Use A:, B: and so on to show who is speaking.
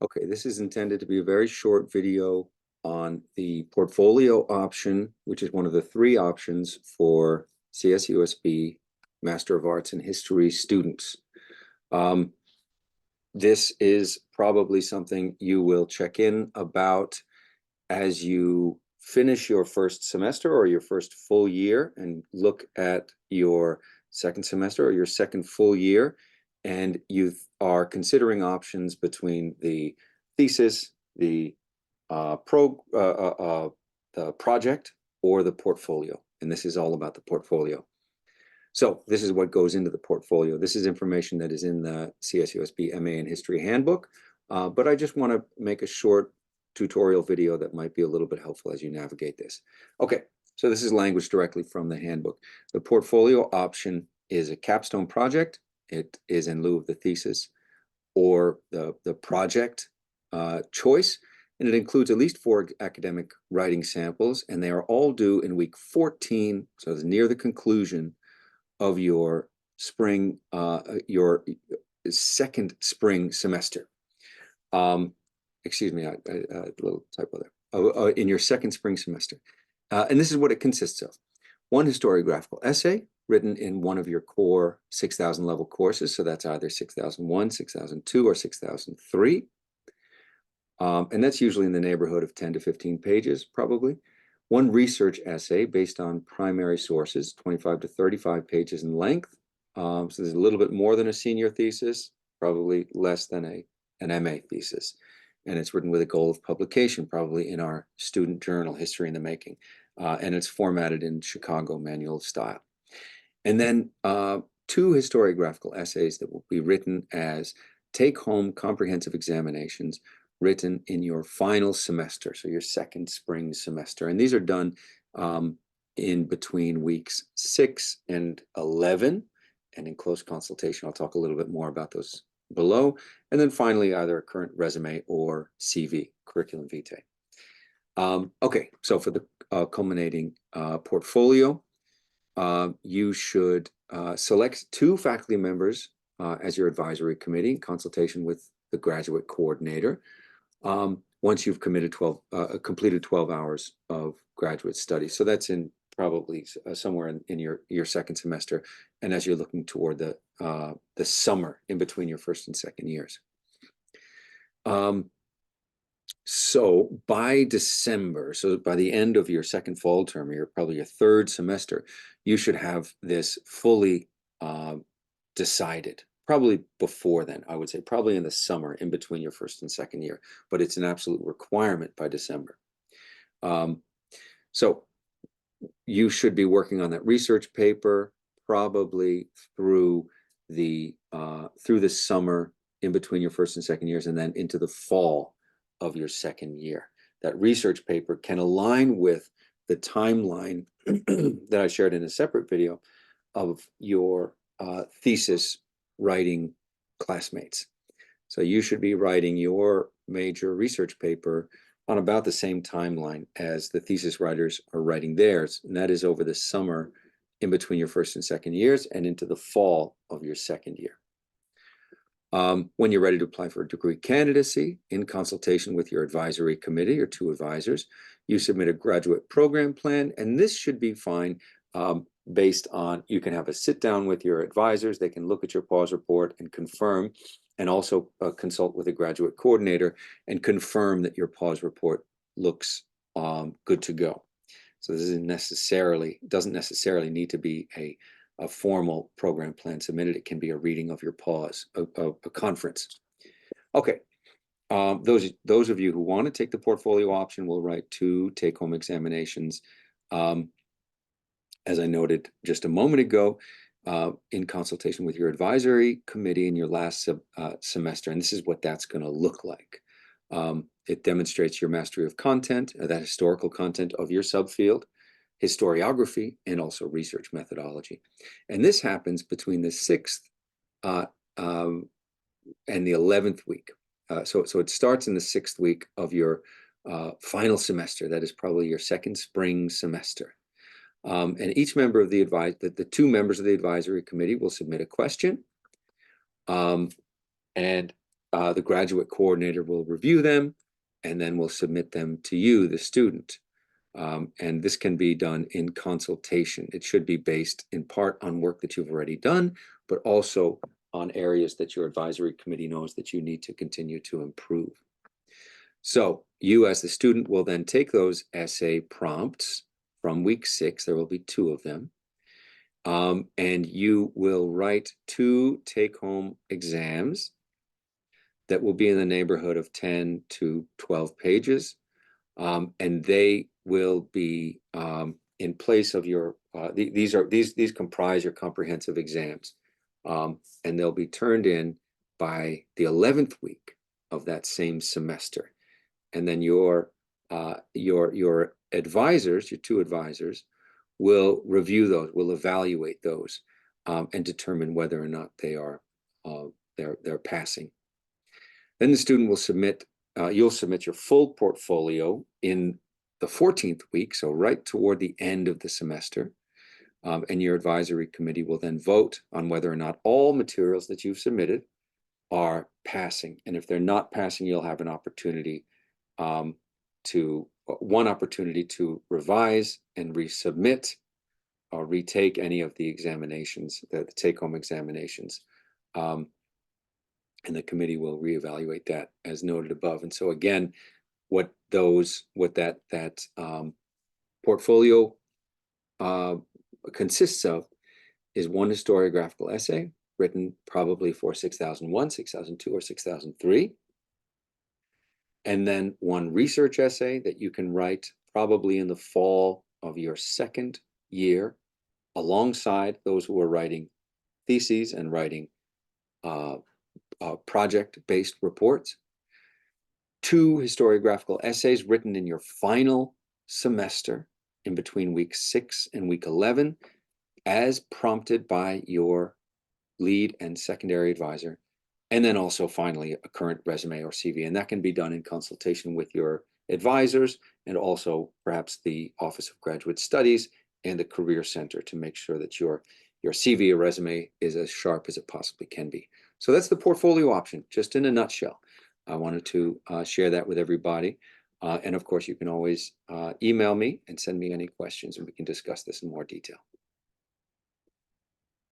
A: Okay, this is intended to be a very short video on the portfolio option, which is one of the three options for CSUSB Master of Arts in History students. This is probably something you will check in about as you finish your first semester or your first full year and look at your second semester or your second full year, and you are considering options between the thesis, the project, or the portfolio. And this is all about the portfolio. So this is what goes into the portfolio. This is information that is in the CSUSB MA in History Handbook, but I just want to make a short tutorial video that might be a little bit helpful as you navigate this. Okay, so this is language directly from the handbook. The portfolio option is a capstone project. It is in lieu of the thesis or the project choice, and it includes at least 4 academic writing samples, and they are all due in week 14, so it's near the conclusion of your spring, your second spring semester. Excuse me, a little typo there. In your second spring semester. And this is what it consists of. 1 historiographical essay written in one of your core 6,000 level courses. So that's either 6001, 6002, or 6003. And that's usually in the neighborhood of 10 to 15 pages, probably. 1 research essay based on primary sources, 25 to 35 pages in length. So there's a little bit more than a senior thesis, probably less than an MA thesis. And it's written with a goal of publication, probably in our student journal, History in the Making. And it's formatted in Chicago manual style. And then 2 historiographical essays that will be written as take-home comprehensive examinations written in your final semester, so your second spring semester. And these are done in between weeks 6 and 11. And in close consultation, I'll talk a little bit more about those below. And then finally, either a current resume or CV, curriculum vitae. Okay, so for the culminating portfolio, you should select 2 faculty members as your advisory committee in consultation with the graduate coordinator. Once you've completed 12 hours of graduate study. So that's in probably somewhere in your second semester, and as you're looking toward the summer in between your first and second years. So by December, so by the end of your second fall term, probably your third semester, you should have this fully decided. Probably before then, I would say, probably in the summer in between your first and second year, but it's an absolute requirement by December. So you should be working on that research paper probably through the summer in between your first and second years, and then into the fall of your second year. That research paper can align with the timeline that I shared in a separate video of your thesis writing classmates. So you should be writing your major research paper on about the same timeline as the thesis writers are writing theirs, and that is over the summer in between your first and second years and into the fall of your second year. When you're ready to apply for a degree candidacy, in consultation with your advisory committee or 2 advisors, you submit a graduate program plan, and this should be fine based on, you can have a sit down with your advisors, they can look at your pause report and confirm, and also consult with a graduate coordinator and confirm that your pause report looks good to go. So this doesn't necessarily need to be a formal program plan submitted. It can be a reading of your pause, a conference. Okay, those of you who want to take the portfolio option will write 2 take-home examinations. As I noted just a moment ago, in consultation with your advisory committee in your last semester, and this is what that's going to look like. It demonstrates your mastery of content, that historical content of your subfield, historiography, and also research methodology. And this happens between the 6th and the 11th week. So it starts in the 6th week of your final semester. That is probably your second spring semester. And each member of the 2 members of the advisory committee will submit a question. And the graduate coordinator will review them and then will submit them to you, the student. And this can be done in consultation. It should be based in part on work that you've already done, but also on areas that your advisory committee knows that you need to continue to improve. So you as the student will then take those essay prompts from week 6, there will be 2 of them, and you will write 2 take-home exams that will be in the neighborhood of 10 to 12 pages, and they will be in place of your, these comprise your comprehensive exams, and they'll be turned in by the 11th week of that same semester. And then your advisors, your 2 advisors, will review those, will evaluate those, and determine whether or not they are they're passing. Then the student will submit, you'll submit your full portfolio in the 14th week, so right toward the end of the semester. And your advisory committee will then vote on whether or not all materials that you've submitted are passing. And if they're not passing, you'll have an opportunity to revise and resubmit or retake any of the examinations, the take-home examinations. And the committee will reevaluate that as noted above. And so again, what that portfolio consists of is 1 historiographical essay written probably for 6001, 6002, or 6003. And then 1 research essay that you can write probably in the fall of your 2nd year, alongside those who are writing theses and writing project-based reports. 2 historiographical essays written in your final semester in between week 6 and week 11, as prompted by your lead and secondary advisor. And then also finally a current resume or CV, and that can be done in consultation with your advisors and also perhaps the Office of Graduate Studies and the Career Center to make sure that your CV or resume is as sharp as it possibly can be. So that's the portfolio option, just in a nutshell. I wanted to share that with everybody. And of course, you can always email me and send me any questions, and we can discuss this in more detail.